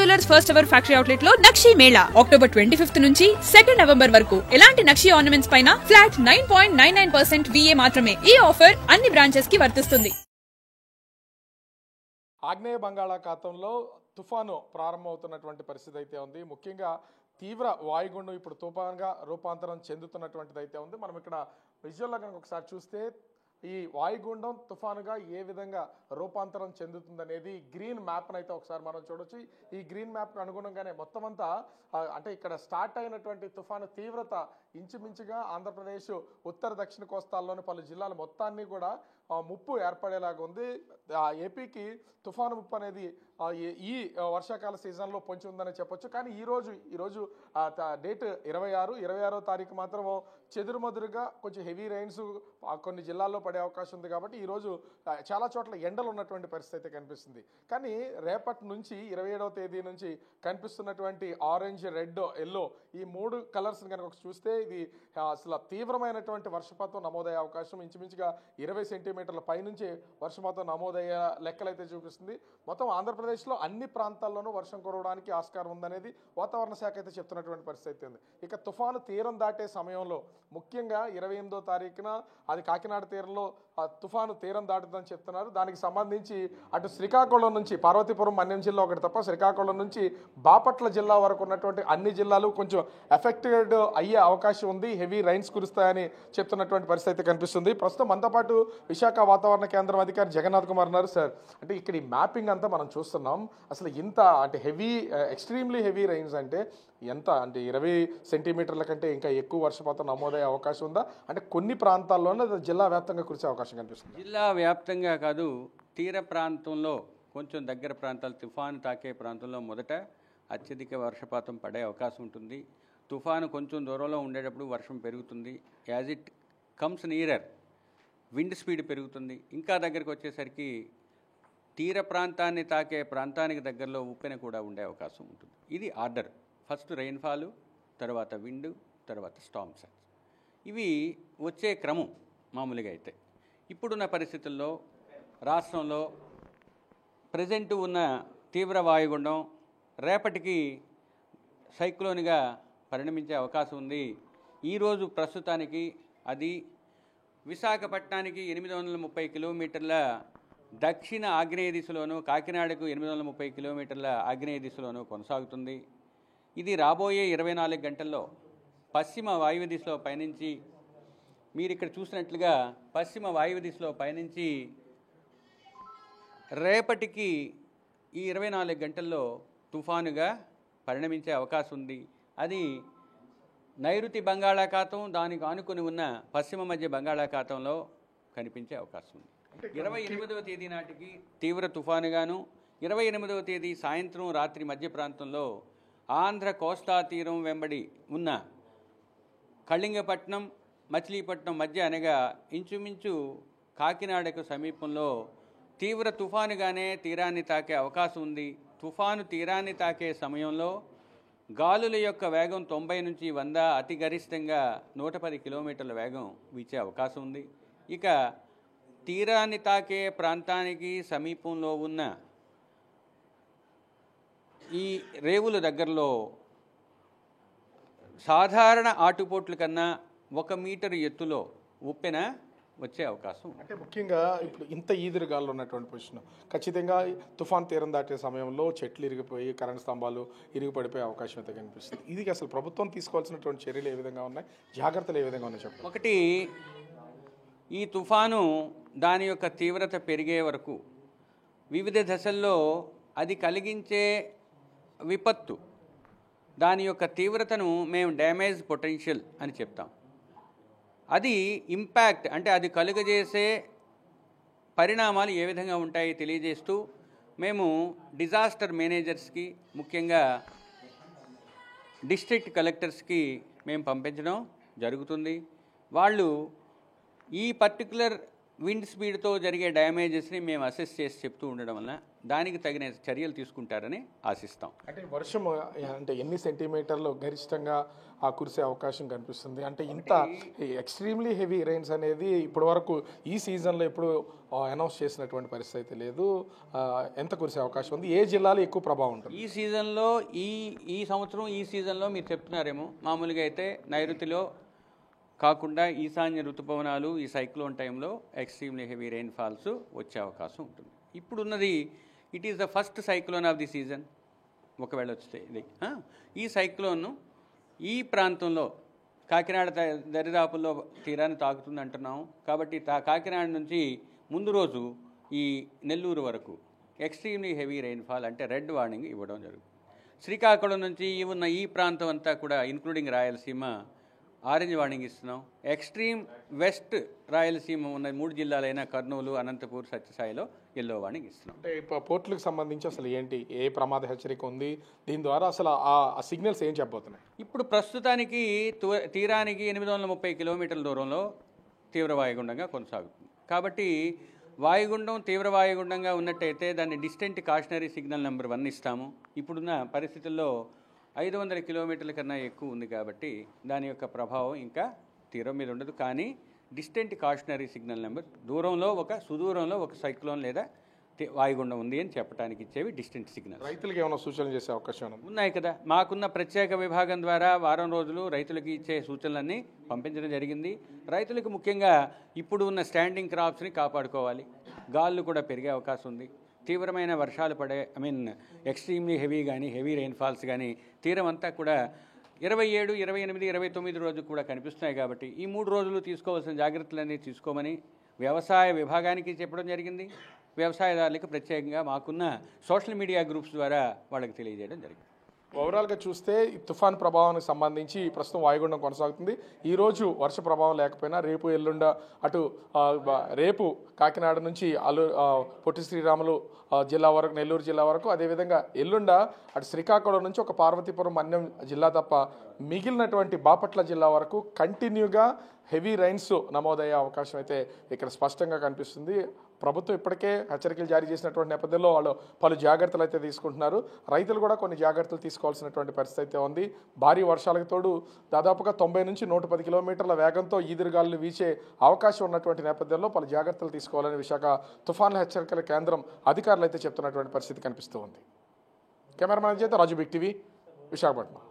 Jewellers first ever factory outlet లో నక్షి Mela October 25 నుంచి 2 November వరకు ఎలాంటి నక్షి ఆర్నమెంట్స్ పైన ఫ్లాట్ 9.99% VA మాత్రమే. ఈ ఆఫర్ అన్ని బ్రాంచెస్ కి వర్తిస్తుంది. ఆగ్నేయ బంగాళాఖాతంలో తుఫాను ప్రారంభమవుతున్నటువంటి పరిస్థితి అయితే ఉంది. ముఖ్యంగా తీవ్ర వాయుగుండం ఇప్పుడు తుఫాన్గా రూపాంతరం చెందుతున్నటువంటిది అయితే ఉంది. మనం ఇక్కడ విజువల్లో కనుక ఒకసారి చూస్తే ఈ వాయుగుండం తుఫానుగా ఏ విధంగా రూపాంతరం చెందుతుందనేది గ్రీన్ మ్యాప్ను అయితే ఒకసారి మనం చూడొచ్చు. ఈ గ్రీన్ మ్యాప్కు అనుగుణంగానే మొత్తం అంతా అంటే ఇక్కడ స్టార్ట్ అయినటువంటి తుఫాను తీవ్రత ఇంచుమించుగా ఆంధ్రప్రదేశ్ ఉత్తర దక్షిణ కోస్తాల్లోని పలు జిల్లాల మొత్తాన్ని కూడా ముప్పు ఏర్పడేలాగా ఉంది. ఏపీకి తుఫాను ముప్పు అనేది ఈ వర్షాకాల సీజన్లో పొంచి ఉందని చెప్పొచ్చు. కానీ ఈరోజు డేట్ 26వ తారీఖు మాత్రం చెదురుమదురుగా కొంచెం హెవీ రైన్స్ కొన్ని జిల్లాల్లో పడే అవకాశం ఉంది. కాబట్టి ఈరోజు చాలా చోట్ల ఎండలు ఉన్నటువంటి పరిస్థితి కనిపిస్తుంది. కానీ రేపటి నుంచి 27వ తేదీ నుంచి కనిపిస్తున్నటువంటి ఆరెంజ్, రెడ్, ఎల్లో ఈ 3 కలర్స్ని కనుక చూస్తే ఇది అసలు తీవ్రమైనటువంటి వర్షపాతం నమోదయ్యే అవకాశం ఇంచుమించుగా 20 సెంటీమీటర్ల పైనుంచి వర్షపాతం నమోదయ్యే లెక్కలైతే చూపిస్తుంది. మొత్తం ఆంధ్రప్రదేశ్లో అన్ని ప్రాంతాల్లోనూ వర్షం కురవడానికి ఆస్కారం ఉందనేది వాతావరణ శాఖ అయితే చెప్తున్నటువంటి పరిస్థితి ఉంది. ఇక తుఫాను తీరం దాటే సమయంలో ముఖ్యంగా 28వ తారీఖున అది కాకినాడ తీరంలో తుఫాను తీరం దాటుతుందని చెప్తున్నారు. దానికి సంబంధించి అటు శ్రీకాకుళం నుంచి పార్వతీపురం, మన్యం జిల్లా ఒకటి తప్ప శ్రీకాకుళం నుంచి బాపట్ల జిల్లా వరకు ఉన్నటువంటి అన్ని జిల్లాలు కొంచెం ఎఫెక్టెడ్ అయ్యే అవకాశం ఉంది. హెవీ రైన్స్ కురుస్తాయని చెప్తున్నటువంటి పరిస్థితి కనిపిస్తుంది. ప్రస్తుతం మనతో పాటు విశాఖ వాతావరణ కేంద్రం అధికారి జగన్నాథ్ కుమార్ ఉన్నారు. సార్, అంటే ఇక్కడ ఈ మ్యాపింగ్ అంతా మనం చూస్తున్నాం. అసలు ఇంత అంటే ఎక్స్ట్రీమ్లీ హెవీ రైన్స్ అంటే ఎంత, అంటే 20 సెంటీమీటర్ల కంటే ఇంకా ఎక్కువ వర్షపాతం నమోదయ్యే అవకాశం ఉందా? అంటే కొన్ని ప్రాంతాల్లోనే జిల్లా వ్యాప్తంగా కురిసే అవకాశం కనిపిస్తుంది. జిల్లా వ్యాప్తంగా కాదు, తీర ప్రాంతంలో కొంచెం దగ్గర ప్రాంతాలు తుఫాను తాకే ప్రాంతంలో మొదట అత్యధిక వర్షపాతం పడే అవకాశం ఉంటుంది. తుఫాను కొంచెం దూరంలో ఉండేటప్పుడు వర్షం పెరుగుతుంది. As it comes nearer wind speed పెరుగుతుంది. ఇంకా దగ్గరికి వచ్చేసరికి తీర ప్రాంతాన్ని తాకే ప్రాంతానికి దగ్గరలో ఉప్పెన కూడా ఉండే అవకాశం ఉంటుంది. ఇది ఆర్డర్. ఫస్ట్ రెయిన్ఫాలు, తర్వాత విండ్, తర్వాత స్టార్మ్స్. ఇవి వచ్చే క్రమం మామూలుగా అయితే. ఇప్పుడున్న పరిస్థితుల్లో రాష్ట్రంలో ప్రజెంట్ ఉన్న తీవ్ర వాయుగుండం రేపటికి సైక్లోన్గా పరిణమించే అవకాశం ఉంది. ఈరోజు ప్రస్తుతానికి అది విశాఖపట్నానికి 830 కిలోమీటర్ల దక్షిణ ఆగ్నేయ దిశలోను, కాకినాడకు 830 కిలోమీటర్ల ఆగ్నేయ దిశలోను కొనసాగుతుంది. ఇది రాబోయే 24 గంటల్లో పశ్చిమ వాయువ్య దిశలో పయనించి, మీరు ఇక్కడ చూసినట్లుగా పశ్చిమ వాయువ్య దిశలో పయనించి రేపటికి ఈ 24 గంటల్లో తుఫానుగా పరిణమించే అవకాశం ఉంది. అది నైరుతి బంగాళాఖాతం, దానికి ఆనుకుని ఉన్న పశ్చిమ మధ్య బంగాళాఖాతంలో కనిపించే అవకాశం ఉంది. 28వ తేదీ నాటికి తీవ్ర తుఫానుగాను, 28వ తేదీ సాయంత్రం రాత్రి మధ్య ప్రాంతంలో ఆంధ్ర కోస్తా తీరం వెంబడి ఉన్న కళింగపట్నం, మచిలీపట్నం మధ్య అనగా ఇంచుమించు కాకినాడకు సమీపంలో తీవ్ర తుఫానుగానే తీరాన్ని తాకే అవకాశం ఉంది. తుఫాను తీరాన్ని తాకే సమయంలో గాలుల యొక్క వేగం 90 నుంచి 100, అతి గరిష్టంగా 110 కిలోమీటర్ల వేగం వీచే అవకాశం ఉంది. ఇక తీరాన్ని తాకే ప్రాంతానికి సమీపంలో ఉన్న ఈ రేవుల దగ్గరలో సాధారణ ఆటుపోట్ల కన్నా 1 మీటరు ఎత్తులో ఉప్పెన వచ్చే అవకాశం. అంటే ముఖ్యంగా ఇప్పుడు ఇంత ఈదురుగాల్లో ఉన్నటువంటి పొజిషన్ ఖచ్చితంగా తుఫాన్ తీరం దాటే సమయంలో చెట్లు ఇరిగిపోయి కరెంట్ స్తంభాలు ఇరిగిపడిపోయే అవకాశం అయితే కనిపిస్తుంది. ఇది అసలు ప్రభుత్వం తీసుకోవాల్సినటువంటి చర్యలు ఏ విధంగా ఉన్నాయి, జాగ్రత్తలు ఏ విధంగా ఉన్నాయి చెప్పండి. ఒకటి, ఈ తుఫాను దాని యొక్క తీవ్రత పెరిగే వరకు వివిధ దశల్లో అది కలిగించే విపత్తు, దాని యొక్క తీవ్రతను మేము డ్యామేజ్ పొటెన్షియల్ అని చెప్తాం. అది ఇంపాక్ట్ అంటే అది కలుగజేసే పరిణామాలు ఏ విధంగా ఉంటాయి తెలియజేస్తూ మేము డిజాస్టర్ మేనేజర్స్కి, ముఖ్యంగా డిస్ట్రిక్ట్ కలెక్టర్స్కి మేము పంపించడం జరుగుతుంది. వాళ్ళు ఈ పర్టికులర్ విండ్ స్పీడ్తో జరిగే డ్యామేజెస్ని మేము అసెస్ చేసి చెప్తూ ఉండడం వలన దానికి తగిన చర్యలు తీసుకుంటారని ఆశిస్తాం. అంటే వర్షం అంటే ఎన్ని సెంటీమీటర్లు గరిష్టంగా కురిసే అవకాశం కనిపిస్తుంది? అంటే ఇంత ఎక్స్ట్రీమ్లీ హెవీ రైన్స్ అనేది ఇప్పటి వరకు ఈ సీజన్లో ఎప్పుడు అనౌన్స్ చేసినటువంటి పరిస్థితి అయితే లేదు. ఎంత కురిసే అవకాశం ఉంది? ఏ జిల్లాలో ఎక్కువ ప్రభావం ఉంటుంది ఈ సీజన్లో? ఈ సంవత్సరం ఈ సీజన్లో మీరు చెప్తున్నారేమో, మామూలుగా అయితే నైరుతిలో కాకుండా ఈశాన్య ఋతుపవనాలు ఈ సైక్లోన్ టైంలో ఎక్స్ట్రీమ్లీ హెవీ రెయిన్ ఫాల్స్ వచ్చే అవకాశం ఉంటుంది. ఇప్పుడున్నది it is the first cyclone of the season. ఒకవేళ వస్తే ఇది ఈ సైక్లోన్ ఈ ప్రాంతంలో కాకినాడ దరిదాపుల్లో తీరాన్ని తాకుతుంది అంటున్నాము. కాబట్టి కాకినాడ నుంచి ముందు రోజు ఈ నెల్లూరు వరకు ఎక్స్ట్రీమ్లీ హెవీ రెయిన్ఫాల్ అంటే రెడ్ వార్నింగ్ ఇవ్వడం జరుగుతుంది. శ్రీకాకుళం నుంచి ఉన్న ఈ ప్రాంతం అంతా కూడా ఇంక్లూడింగ్ రాయలసీమ ఆరెంజ్ వార్నింగ్ ఇస్తున్నాం. ఎక్స్ట్రీమ్ వెస్ట్ రాయలసీమ ఉన్న 3 జిల్లాలైన కర్నూలు, అనంతపూర్, సత్యసాయిలో ఎల్లో వార్నింగ్ ఇస్తున్నాం. అంటే పోర్టులకు సంబంధించి అసలు ఏంటి, ఏ ప్రమాద హెచ్చరిక ఉంది, దీని ద్వారా అసలు ఆ సిగ్నల్స్ ఏం చెప్పబోతున్నాయి? ఇప్పుడు ప్రస్తుతానికి తీరానికి 830 కిలోమీటర్ల దూరంలో తీవ్ర వాయుగుండంగా కొనసాగుతుంది. కాబట్టి వాయుగుండం తీవ్ర వాయుగుండంగా ఉన్నట్టయితే దాన్ని డిస్టెంట్ కాషనరీ సిగ్నల్ నెంబర్ 1 ఇస్తాము. ఇప్పుడున్న పరిస్థితుల్లో 500 కిలోమీటర్ల కన్నా ఎక్కువ ఉంది కాబట్టి దాని యొక్క ప్రభావం ఇంకా తీరం మీద ఉండదు. కానీ డిస్టెంట్ కాషనరీ సిగ్నల్ నెంబర్ దూరంలో సుదూరంలో ఒక సైక్లోన్ లేదా వాయుగుండం ఉంది అని చెప్పడానికి ఇచ్చేవి డిస్టెంట్ సిగ్నల్. రైతులకు ఏమైనా సూచనలు చేసే అవకాశం ఉన్నాయి కదా. మాకున్న ప్రత్యేక విభాగం ద్వారా వారం రోజులు రైతులకి ఇచ్చే సూచనలన్నీ పంపించడం జరిగింది. రైతులకు ముఖ్యంగా ఇప్పుడు ఉన్న స్టాండింగ్ క్రాప్స్ని కాపాడుకోవాలి. గాళ్ళు కూడా పెరిగే అవకాశం ఉంది. తీవ్రమైన వర్షాలు పడే ఎక్స్ట్రీమ్లీ హెవీ కానీ హెవీ రెయిన్ఫాల్స్ కానీ తీరం అంతా కూడా 27, 28, 29 రోజు కూడా కనిపిస్తున్నాయి. కాబట్టి ఈ 3 రోజులు తీసుకోవాల్సిన జాగ్రత్తలన్నీ తీసుకోమని వ్యవసాయ విభాగానికి చెప్పడం జరిగింది. వ్యవసాయదారులకు ప్రత్యేకంగా మాకున్న సోషల్ మీడియా గ్రూప్స్ ద్వారా వాళ్ళకి తెలియజేయడం జరిగింది. ఓవరాల్గా చూస్తే ఈ తుఫాన్ ప్రభావానికి సంబంధించి ప్రస్తుతం వాయుగుండం కొనసాగుతుంది. ఈరోజు వర్ష ప్రభావం లేకపోయినా రేపు ఎల్లుండ అటు రేపు కాకినాడ నుంచి పొట్టి శ్రీరాములు జిల్లా వరకు, నెల్లూరు జిల్లా వరకు, అదేవిధంగా ఎల్లుండ అటు శ్రీకాకుళం నుంచి ఒక పార్వతీపురం మన్యం జిల్లా తప్ప మిగిలినటువంటి బాపట్ల జిల్లా వరకు కంటిన్యూగా హెవీ రైన్స్ నమోదయ్యే అవకాశం అయితే ఇక్కడ స్పష్టంగా కనిపిస్తుంది. ప్రభుత్వం ఇప్పటికే హెచ్చరికలు జారీ చేసినటువంటి నేపథ్యంలో వాళ్ళు పలు జాగ్రత్తలు అయితే తీసుకుంటున్నారు. రైతులు కూడా కొన్ని జాగ్రత్తలు తీసుకోవాల్సినటువంటి పరిస్థితి అయితే ఉంది. భారీ వర్షాలకు తోడు దాదాపుగా 90 నుంచి 110 కిలోమీటర్ల వేగంతో ఈదురుగాలు వీచే అవకాశం ఉన్నటువంటి నేపథ్యంలో పలు జాగ్రత్తలు తీసుకోవాలని విశాఖ తుఫాన్ల హెచ్చరికల కేంద్రం అధికారులు అయితే చెప్తున్నటువంటి పరిస్థితి కనిపిస్తూ ఉంది. కెమెరామెన్ చేత రాజు, బిగ్ టీవీ, విశాఖపట్నం.